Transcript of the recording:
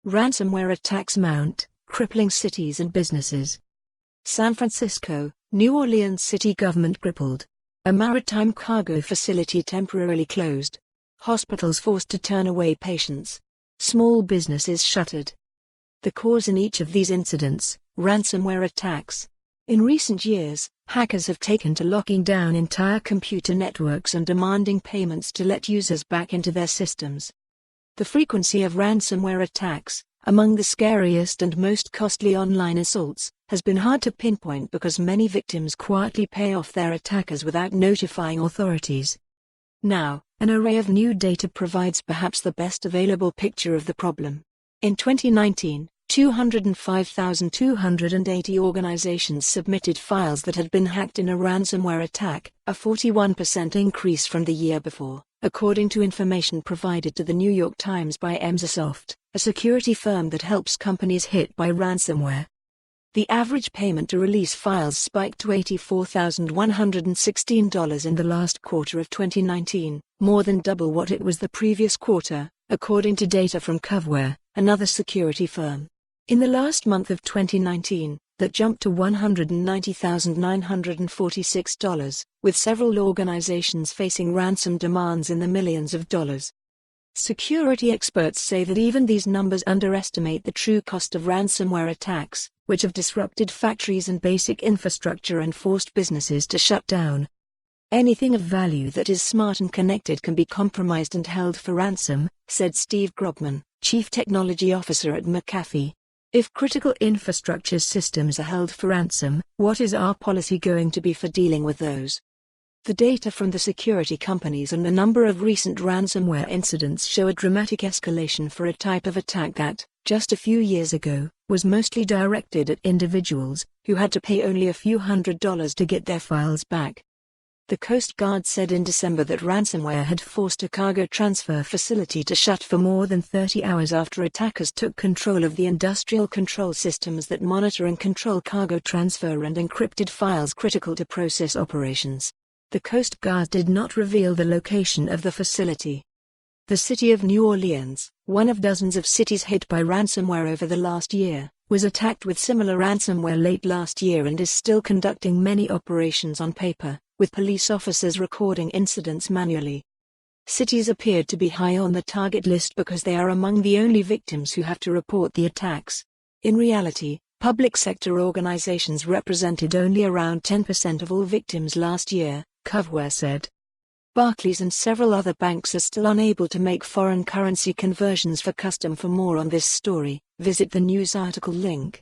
Ransomware attacks mount, crippling cities and businesses. San Francisco, New Orleans city government crippled. A maritime cargo facility temporarily closed. Hospitals forced to turn away patients. Small businesses shuttered. The cause in each of these incidents, ransomware attacks. In recent years, hackers have taken to locking down entire computer networks and demanding payments to let users back into their systems. The frequency of ransomware attacks, among the scariest and most costly online assaults, has been hard to pinpoint because many victims quietly pay off their attackers without notifying authorities. Now, an array of new data provides perhaps the best available picture of the problem. In 2019, 205,280 organizations submitted files that had been hacked in a ransomware attack, a 41% increase from the year before, according to information provided to the New York Times by Emsisoft, a security firm that helps companies hit by ransomware. The average payment to release files spiked to $84,116 in the last quarter of 2019, more than double what it was the previous quarter, according to data from Coveware, another security firm. In the last month of 2019, that jumped to $190,946, with several organizations facing ransom demands in the millions of dollars. Security experts say that even these numbers underestimate the true cost of ransomware attacks, which have disrupted factories and basic infrastructure and forced businesses to shut down. Anything of value that is smart and connected can be compromised and held for ransom, said Steve Grobman, Chief Technology Officer at McAfee. If critical infrastructure systems are held for ransom, what is our policy going to be for dealing with those? The data from the security companies and the number of recent ransomware incidents show a dramatic escalation for a type of attack that, just a few years ago, was mostly directed at individuals, who had to pay only a few $100s to get their files back. The Coast Guard said in December that ransomware had forced a cargo transfer facility to shut for more than 30 hours after attackers took control of the industrial control systems that monitor and control cargo transfer and encrypted files critical to process operations. The Coast Guard did not reveal the location of the facility. The city of New Orleans, one of dozens of cities hit by ransomware over the last year, was attacked with similar ransomware late last year and is still conducting many operations on paper, with police officers recording incidents manually. Cities appeared to be high on the target list because they are among the only victims who have to report the attacks. In reality, public sector organizations represented only around 10% of all victims last year, Coveware said. Barclays and several other banks are still unable to make foreign currency conversions for custom. For more on this story, visit the news article link.